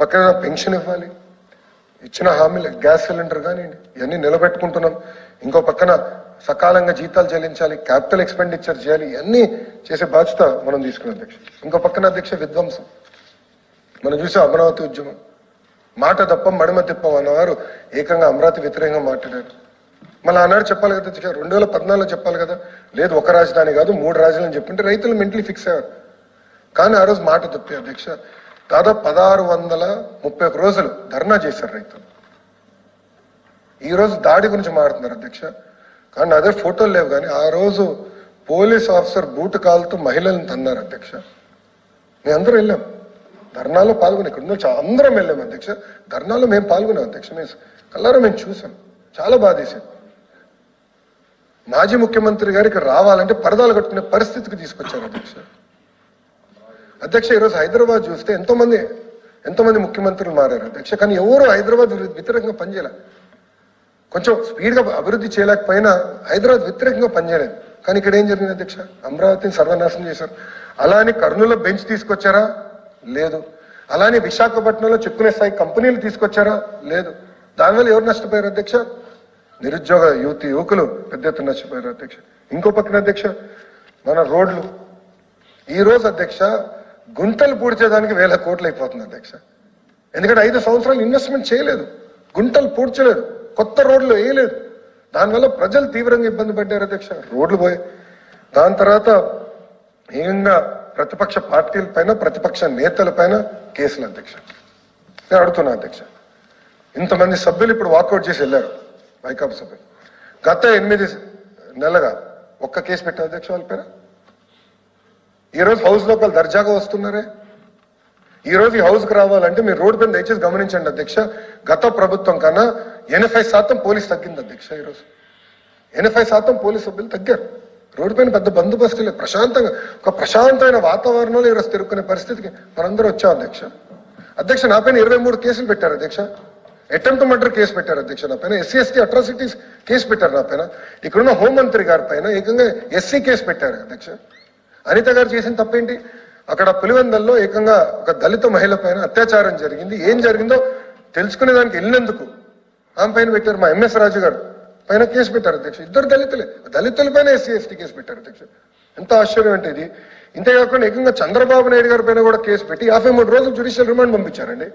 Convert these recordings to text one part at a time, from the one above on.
పక్కన పెన్షన్ ఇవ్వాలి, ఇచ్చిన హామీలు గ్యాస్ సిలిండర్ కానివ్వండి ఇవన్నీ నిలబెట్టుకుంటున్నాం. ఇంకో పక్కన సకాలంగా జీతాలు చెల్లించాలి, క్యాపిటల్ ఎక్స్పెండిచర్ చేయాలి, ఇవన్నీ చేసే బాధ్యత మనం తీసుకున్నాం అధ్యక్ష. ఇంకో పక్కన అధ్యక్ష విధ్వంసం మనం చూసాం. అమరావతి ఉద్యమం మాట తప్పం మడిమ తిప్పం అన్నవారు ఏకంగా అమరావతి వ్యతిరేకంగా మాట్లాడారు. మళ్ళీ ఆనాడు చెప్పాలి కదా అధ్యక్ష, 2014లో చెప్పాలి కదా, లేదు ఒక రాజధాని కాదు 3 రాజధాని చెప్పుంటే రైతులు మెంటలీ ఫిక్స్ అయ్యారు. కానీ ఆ రోజు మాట తప్పి అధ్యక్ష దాదాపు 1631 రోజులు ధర్నా చేశారు రైతులు. ఈ రోజు దాడి గురించి మాట్లాడుతున్నారు అధ్యక్ష. కానీ అదే ఫోటోలు లేవు, కానీ ఆ రోజు పోలీస్ ఆఫీసర్ బూటు కాలుతూ మహిళలను తన్నారు అధ్యక్ష. మేము అందరం వెళ్ళాం ధర్నాలో పాల్గొని, ఇక్కడ ఉన్న అందరం వెళ్ళాం అధ్యక్ష. ధర్నాలో మేము పాల్గొన్నాం అధ్యక్ష. మేము కల్లారా మేము చూసాం, చాలా బాధేసాం. మాజీ ముఖ్యమంత్రి గారు ఇక్కడ రావాలంటే పరదాలు కట్టుకునే పరిస్థితికి తీసుకొచ్చారు అధ్యక్ష. అధ్యక్ష ఈరోజు హైదరాబాద్ చూస్తే ఎంతోమంది ముఖ్యమంత్రులు మారారు అధ్యక్ష, కానీ ఎవరు హైదరాబాద్ వ్యతిరేకంగా పనిచేయాలి. కొంచెం స్పీడ్గా అభివృద్ధి చేయలేకపోయినా హైదరాబాద్ వ్యతిరేకంగా పనిచేయలేదు. కానీ ఇక్కడ ఏం జరిగింది అధ్యక్ష, అమరావతిని సర్వనాశనం చేశారు. అలానే కర్నూలులో బెంచ్ తీసుకొచ్చారా? లేదు. అలానే విశాఖపట్నంలో చెప్పుకునే స్థాయి కంపెనీలు తీసుకొచ్చారా? లేదు. దానివల్ల ఎవరు నష్టపోయారు అధ్యక్ష? నిరుద్యోగ యువకులు పెద్ద ఎత్తున నష్టపోయారు అధ్యక్ష. ఇంకో పక్కన అధ్యక్ష మన రోడ్లు ఈ రోజు అధ్యక్ష గుంటలు పూడ్చేదానికి 1000 కోట్లు అయిపోతుంది అధ్యక్ష. ఎందుకంటే 5 సంవత్సరాలు ఇన్వెస్ట్మెంట్ చేయలేదు, గుంటలు పూడ్చలేదు, కొత్త రోడ్లు వేయలేదు. దానివల్ల ప్రజలు తీవ్రంగా ఇబ్బంది పడ్డారు అధ్యక్ష. రోడ్లు పోయి దాని తర్వాత ఏకంగా ప్రతిపక్ష పార్టీల పైన ప్రతిపక్ష నేతల పైన కేసులు అధ్యక్ష. నేను అడుగుతున్నా అధ్యక్ష, ఇంతమంది సభ్యులు ఇప్పుడు వాకౌట్ చేసి వెళ్ళారు వైకాపా సభ్యులు. గత 8 నెలలుగా ఒక్క కేసు పెట్టారు అధ్యక్ష వాళ్ళ పైన. ఈరోజు హౌస్ లోపల దర్జాగా వస్తున్నారే. ఈ రోజు ఈ హౌస్కి రావాలంటే మీరు రోడ్డు పైన దయచేసి గమనించండి అధ్యక్ష, గత ప్రభుత్వం కన్నా 80% పోలీసు తగ్గింది అధ్యక్ష. ఈరోజు 80% పోలీసు సభ్యులు తగ్గారు. రోడ్డు పైన పెద్ద బందోబస్తు లేదు, ప్రశాంతంగా ఒక ప్రశాంతమైన వాతావరణంలో ఈరోజు తిరుక్కునే పరిస్థితికి మనందరూ వచ్చాం అధ్యక్ష. అధ్యక్ష నా పైన 23 కేసులు పెట్టారు అధ్యక్ష. అటెంప్ట్ మర్డర్ కేసు పెట్టారు అధ్యక్ష నా పైన. SC/ST అట్రాసిటీస్ కేసు పెట్టారు నా పైన. ఇక్కడున్న హోంమంత్రి గారి పైన ఏకంగా SC కేసు పెట్టారు అధ్యక్ష. అనిత గారు చేసిన తప్పేంటి? అక్కడ పులివెందల్లో ఏకంగా ఒక దళిత మహిళ పైన అత్యాచారం జరిగింది. ఏం జరిగిందో తెలుసుకునే దానికి వెళ్ళినందుకు ఆమె పైన పెట్టారు. మా MS రాజు గారు పైన కేసు పెట్టారు అధ్యక్ష. 2 దళితుల పైన SC/ST కేసు పెట్టారు అధ్యక్ష. ఎంత ఆశ్చర్యం అంటే ఇది. ఇంతేకాకుండా ఏకంగా చంద్రబాబు నాయుడు గారి పైన కూడా కేసు పెట్టి 53 రోజులు జ్యుడిషియల్ రిమాండ్ పంపించారండి.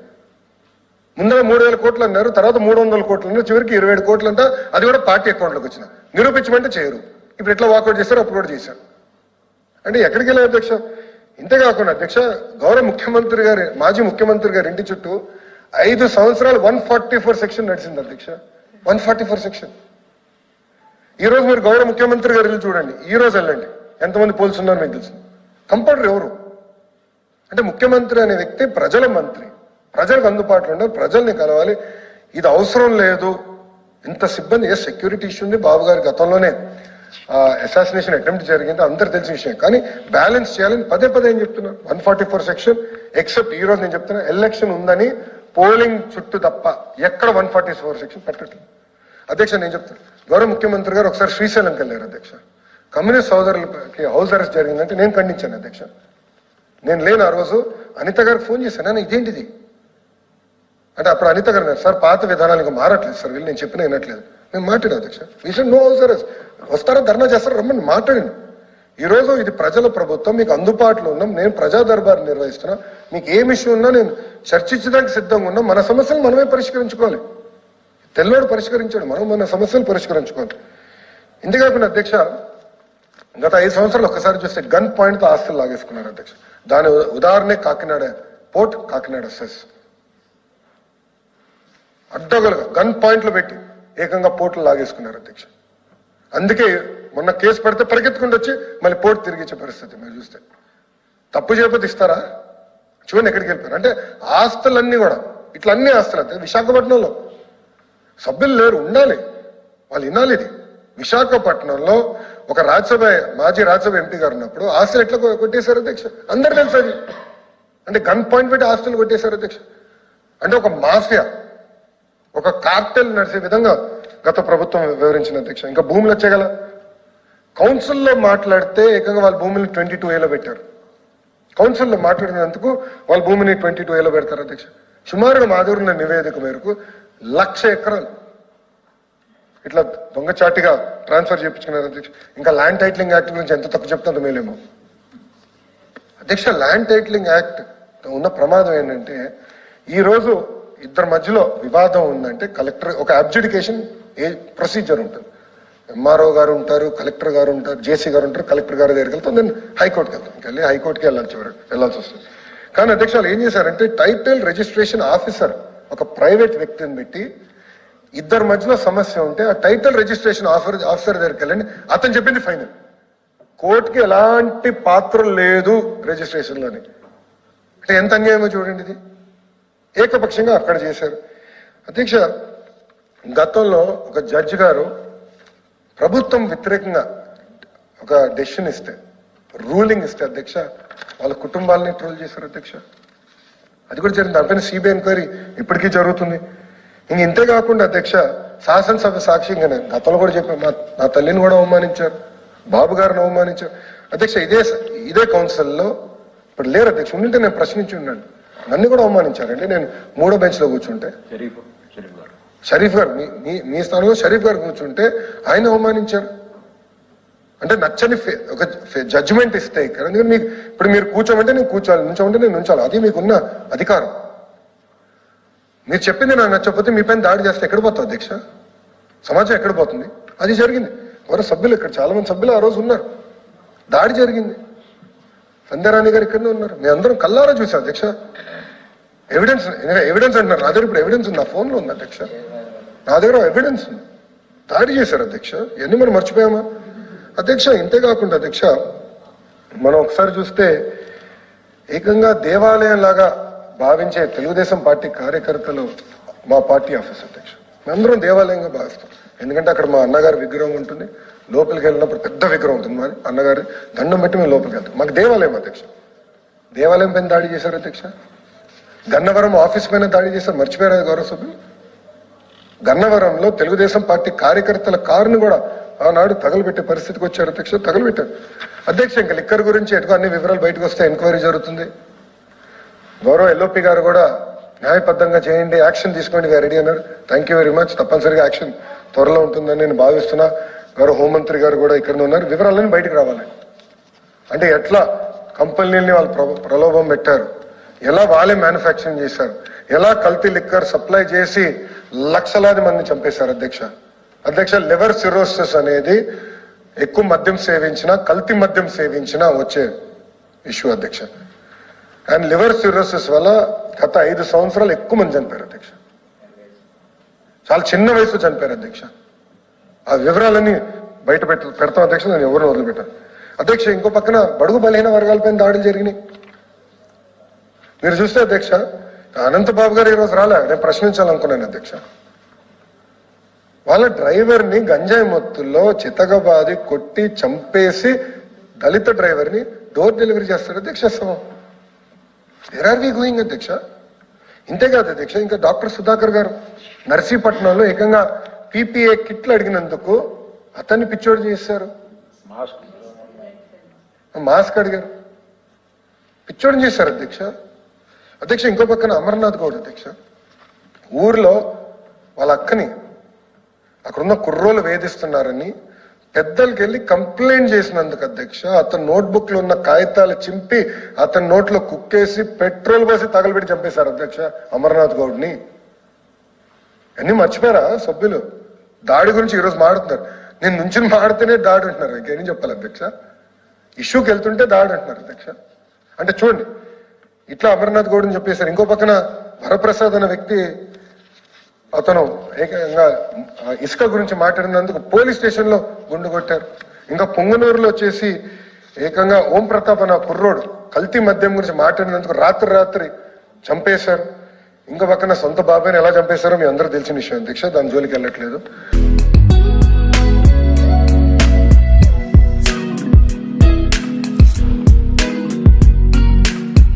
ముందర 3000 కోట్లు అన్నారు, తర్వాత 300 కోట్లు అన్నారు, చివరికి 27 కోట్లు అంట. అది కూడా పార్టీ అకౌంట్లోకి వచ్చిన. నిరూపించమంటే చేయరు. ఇప్పుడు ఎట్లా వాకౌట్ చేశారు, అప్పుడు కూడా చేశారు. అంటే ఎక్కడికి వెళ్ళారు అధ్యక్ష? ఇంతేకాకుండా అధ్యక్ష గౌరవ ముఖ్యమంత్రి గారి మాజీ ముఖ్యమంత్రి గారి ఇంటి చుట్టూ 5 సంవత్సరాలు 144 సెక్షన్ నడిచింది అధ్యక్ష. 144 సెక్షన్. ఈ రోజు మీరు గౌరవ ముఖ్యమంత్రి గారు వెళ్ళి చూడండి, ఈ రోజు వెళ్ళండి, ఎంతమంది పోలీసులు ఉన్నారు మీకు తెలుసు. కంపౌండర్ ఎవరు అంటే ముఖ్యమంత్రి అనే వ్యక్తి ప్రజల మంత్రి, ప్రజలకు అందుబాటులో ఉండాలి, ప్రజల్ని కలవాలి. ఇది అవసరం లేదు. ఇంత సిబ్బంది సెక్యూరిటీ ఇష్యూ ఉంది. బాబు గారి గతంలోనే అసాసినేషన్ అటెంప్ట్ జరిగింది, అందరు తెలిసిన విషయం. కానీ బ్యాలెన్స్ చేయాలని పదే ఏం చెప్తున్నారు. 144 సెక్షన్ ఎక్సెప్ట్ ఈ రోజు నేను చెప్తున్నా ఎలక్షన్ ఉందని పోలింగ్ చుట్టూ తప్ప ఎక్కడ 144 సెక్షన్ పెట్టట్లేదు అధ్యక్ష. నేను చెప్తాను, గౌరవ ముఖ్యమంత్రి గారు ఒకసారి శ్రీశైలంకి వెళ్ళారు అధ్యక్ష. కమ్యూనిస్ట్ సోదరులకి హౌస్ అరెస్ట్ జరిగిందంటే నేను ఖండించాను అధ్యక్ష. నేను లేను ఆ రోజు. అనిత గారికి ఫోన్ చేశాను, ఇదేంటిది అంటే అప్పుడు అనిత గారు సార్ పాత విధానాలు ఇంకా మారట్లేదు సార్, వీళ్ళు నేను చెప్పిన వినట్లేదు. నేను మాట్లాడాను అధ్యక్ష. వీసారి నో హౌస్ అరెస్ట్, వస్తారా ధర్నా చేస్తారా రమ్మని మాట్లాడింది. ఈరోజు ఇది ప్రజల ప్రభుత్వం, మీకు అందుబాటులో ఉన్నాం. నేను ప్రజా దర్బార్ నిర్వహిస్తున్నా. మీకు ఏం ఇష్యూ ఉన్నా నేను చర్చించడానికి సిద్ధంగా ఉన్నాం. మన సమస్యలు మనమే పరిష్కరించుకోవాలి. తెల్లోడు పరిష్కరించాడు, మనం మన సమస్యలు పరిష్కరించుకోవాలి. ఇంతేకాకుండా అధ్యక్ష గత 5 సంవత్సరాలు ఒక్కసారి చూస్తే గన్ పాయింట్తో ఆస్తులు లాగేసుకున్నారు అధ్యక్ష. దాని ఉదాహరణే కాకినాడ పోర్ట్, కాకినాడ సెస్. అడ్డగలుగా గన్ పాయింట్లు పెట్టి ఏకంగా పోర్టులు లాగేసుకున్నారు అధ్యక్ష. అందుకే మొన్న కేసు పెడితే పరిగెత్తుకుంటూ వచ్చి మళ్ళీ పోర్టు తిరిగిచ్చే పరిస్థితి మీరు చూస్తే. తప్పు చేయకపోతే ఇస్తారా? చూడండి ఎక్కడికి వెళ్ళిపోయారు. అంటే ఆస్తులన్నీ కూడా ఇట్లా అన్ని ఆస్తులు అయితే విశాఖపట్నంలో సభ్యులు లేరు, ఉండాలి, వాళ్ళు వినాలి. ఇది విశాఖపట్నంలో ఒక రాజ్యసభ మాజీ రాజ్యసభ ఎంపీ గారు ఉన్నప్పుడు ఆస్తులు ఎట్లా కొట్టేశారు అధ్యక్ష? అందరు తెలుసు అది. అంటే గన్ పాయింట్ పెట్టి ఆస్తులు కొట్టేశారు అధ్యక్ష. అంటే ఒక మాఫియా, ఒక కార్టెల్ నడిచే విధంగా గత ప్రభుత్వం వివరించిన అధ్యక్ష. ఇంకా భూములు వచ్చేగల కౌన్సిల్లో మాట్లాడితే ఏకంగా వాళ్ళ భూమిని 22A లో పెట్టారు. కౌన్సిల్లో మాట్లాడినందుకు వాళ్ళ భూమిని 22A లో పెడతారు అధ్యక్ష. సుమారుగా మా దగ్గర ఉన్న నివేదిక మేరకు 1,00,000 ఎకరాలు ఇట్లా దొంగచాటిగా ట్రాన్స్ఫర్ చేయించుకున్నారు అధ్యక్ష. ఇంకా ల్యాండ్ టైటిలింగ్ యాక్ట్ గురించి ఎంత తక్కువ చెప్తుందో మేలేమో అధ్యక్ష. ల్యాండ్ టైటిలింగ్ యాక్ట్ ఉన్న ప్రమాదం ఏంటంటే ఈ రోజు ఇద్దరి మధ్యలో వివాదం ఉందంటే కలెక్టర్ ఒక అబ్జుడికేషన్ ప్రొసీజర్ ఉంటుంది. ఎంఆర్ఓ గారు ఉంటారు, కలెక్టర్ గారు ఉంటారు, జేసీ గారు ఉంటారు, కలెక్టర్ గారి దగ్గరికి వెళ్తాం, నేను హైకోర్టుకి వెళ్తాం, ఇంకెళ్ళి హైకోర్టుకి వెళ్ళాల్సి వస్తుంది. కానీ అధ్యక్షులు ఏం చేశారంటే టైటిల్ రిజిస్ట్రేషన్ ఆఫీసర్ ఒక ప్రైవేట్ వ్యక్తిని పెట్టి ఇద్దరి మధ్యలో సమస్య ఉంటే ఆ టైటిల్ రిజిస్ట్రేషన్ ఆఫీసర్ దగ్గరికి వెళ్ళండి, అతను చెప్పింది ఫైనల్. కోర్టుకి ఎలాంటి పాత్ర లేదు రిజిస్ట్రేషన్లోని. అంటే ఎంత అన్యాయమో చూడండి. ఇది ఏకపక్షంగా అక్కడ చేశారు అధ్యక్ష. గతంలో ఒక జడ్జి గారు ప్రభుత్వం వ్యతిరేకంగా ఒక డెసిషన్ ఇస్తే, రూలింగ్ ఇస్తే అధ్యక్ష, వాళ్ళ కుటుంబాలని ట్రోల్ చేశారు అధ్యక్ష. అది కూడా జరిగింది. దానిపైన సిబిఐ ఎంక్వైరీ ఇప్పటికీ జరుగుతుంది. ఇంతే కాకుండా అధ్యక్ష, శాసనసభ సాక్షిగానే గతంలో కూడా చెప్పారు, నా తల్లిని కూడా అవమానించారు, బాబు గారిని అవమానించారు అధ్యక్ష. ఇదే కౌన్సిల్లో ఇప్పుడు లేరు అధ్యక్ష. ఉండింటే నేను ప్రశ్నించి ఉన్నాను, నన్ను కూడా అవమానించారండి. నేను 3వ బెంచ్లో కూర్చుంటే షరీఫ్ గారు మీ స్థానంలో షరీఫ్ గారు కూర్చుంటే ఆయన అవమానించారు. అంటే నచ్చని ఒక జడ్జిమెంట్ ఇస్తే ఇక్కడ మీకు ఇప్పుడు మీరు కూర్చోమంటే నేను కూర్చోవాలి, నుంచోమంటే నేను నుంచాలి, అది మీకున్న అధికారం. మీరు చెప్పింది నాకు నచ్చకపోతే మీ పైన దాడి చేస్తే ఎక్కడ పోతుంది అధ్యక్ష? సమాజం ఎక్కడ పోతుంది? అది జరిగింది. ఎవరో సభ్యులు ఇక్కడ చాలా మంది సభ్యులు ఆ రోజు ఉన్నారు, దాడి జరిగింది. సంధ్యారాణి గారు ఇక్కడనే ఉన్నారు, మీ అందరం కల్లారా చూసాం అధ్యక్ష. ఎవిడెన్స్ అంటున్నారు, నా దగ్గర ఇప్పుడు ఎవిడెన్స్ ఉంది, నా ఫోన్లో ఉంది అధ్యక్ష, నా దగ్గర ఎవిడెన్స్ ఉంది. దాడి చేశారు అధ్యక్ష. ఇవన్నీ మనం మర్చిపోయామా అధ్యక్ష? ఇంతేకాకుండా అధ్యక్ష, మనం ఒకసారి చూస్తే ఏకంగా దేవాలయం లాగా భావించే తెలుగుదేశం పార్టీ కార్యకర్తలు మా పార్టీ ఆఫీస్ అధ్యక్ష, మేమందరం దేవాలయంగా భావిస్తాం. ఎందుకంటే అక్కడ మా అన్నగారి విగ్రహం ఉంటుంది, లోపలికి వెళ్ళినప్పుడు పెద్ద విగ్రహం ఉంటుంది, మరి అన్నగారి దండం పెట్టి మేము లోపలికి వెళ్తాం. మాకు దేవాలయం అధ్యక్ష. దేవాలయం పైన దాడి చేశారు అధ్యక్ష. గన్నవరం ఆఫీస్ పైన దాడి చేశారు, మర్చిపోయారు గౌరవ సభ్యులు. గన్నవరంలో తెలుగుదేశం పార్టీ కార్యకర్తల కారును కూడా ఆనాడు తగలబెట్టే పరిస్థితికి వచ్చారు అధ్యక్ష, తగలబెట్టారు అధ్యక్ష. ఇంకా లిక్కర్ గురించి ఎటుకో అన్ని వివరాలు బయటకు వస్తే ఎంక్వైరీ జరుగుతుంది. గౌరవ ఎల్ఓపి గారు కూడా న్యాయబద్ధంగా చేయండి, యాక్షన్ తీసుకోండి రెడీ అన్నారు. Thank you very much. తప్పనిసరిగా యాక్షన్ త్వరలో ఉంటుందని నేను భావిస్తున్నా. గౌరవ హోంమంత్రి గారు కూడా ఇక్కడ ఉన్నారు. వివరాలన్నీ బయటకు రావాలి. అంటే ఎట్లా కంపెనీలని వాళ్ళు ప్రలోభం పెట్టారు, ఎలా వాళ్ళే మ్యానుఫ్యాక్చరింగ్ చేశారు, ఎలా కల్తీ లిక్కర్ సప్లై చేసి లక్షలాది మంది చంపేశారు అధ్యక్ష. లివర్ సిరోసిస్ అనేది ఎక్కువ మద్యం సేవించినా, కల్తీ మద్యం సేవించినా వచ్చే ఇష్యూ అధ్యక్ష. అండ్ లివర్ సిరోసిస్ వల్ల గత 5 సంవత్సరాలు ఎక్కువ మంది చనిపోయారు అధ్యక్ష. చాలా చిన్న వయసులో చనిపోయారు అధ్యక్ష. ఆ వివరాలన్నీ బయట పెడతాం అధ్యక్ష, నేను ఎవరిని వదిలిపెట్టాను అధ్యక్ష. ఇంకో పక్కన బడుగు బలహీన వర్గాలపైన దాడులు జరిగినాయి. మీరు చూస్తే అధ్యక్ష, అనంతబాబు గారు ఈరోజు రాలే, నేను ప్రశ్నించాలనుకున్నాను అధ్యక్ష. వాళ్ళ డ్రైవర్ని గంజాయి మొత్తుల్లో చితగబాది కొట్టి చంపేసి దళిత డ్రైవర్ని డోర్ డెలివరీ చేస్తారు అధ్యక్ష. వేర్ ఆర్ వి గోయింగ్ అధ్యక్ష? ఇంతేకాదు అధ్యక్ష, ఇంకా డాక్టర్ సుధాకర్ గారు నర్సీపట్నంలో ఏకంగా పీపీఏ కిట్లు అడిగినందుకు అతన్ని పిచ్చోడు చేశారు, మాస్క్ అడిగారు, పిచ్చోడు చేశారు అధ్యక్ష. ఇంకో పక్కన అమర్నాథ్ గౌడ్ అధ్యక్ష, ఊర్లో వాళ్ళ అక్కని అక్కడున్న కుర్రోలు వేధిస్తున్నారని పెద్దలకి వెళ్ళి కంప్లైంట్ చేసినందుకు అధ్యక్ష, అతని నోట్బుక్ లో ఉన్న కాగితాలు చింపి అతని నోట్లో కుక్కేసి పెట్రోల్ పోసి తగలబెట్టి చంపేశారు అధ్యక్ష అమర్నాథ్ గౌడ్ని. అన్ని మర్చిపోయారా సభ్యులు? దాడి గురించి ఈరోజు మాడుతున్నారు, నేను నుంచి మాడితేనే దాడి అంటున్నారు. ఇంకేం చెప్పాలి అధ్యక్ష? ఇష్యూకి వెళ్తుంటే దాడి అంటున్నారు అధ్యక్ష. అంటే చూడండి, ఇట్లా అమర్నాథ్ గౌడ్ అని చెప్పేశారు. ఇంకో పక్కన వరప్రసాద్ అనే వ్యక్తి, అతను ఏకంగా ఇసుక గురించి మాట్లాడినందుకు పోలీస్ స్టేషన్ లో గుండు కొట్టారు. ఇంకా పొంగనూరులో వచ్చేసి ఏకంగా ఓం ప్రతాప్ అన్న కుర్రోడు కల్తీ మద్యం గురించి మాట్లాడినందుకు రాత్రి చంపేశారు. ఇంకో పక్కన సొంత బాబాయ్ని ఎలా చంపేశారో మీ అందరూ తెలిసిన విషయం అధ్యక్ష, దాని జోలికి వెళ్ళట్లేదు.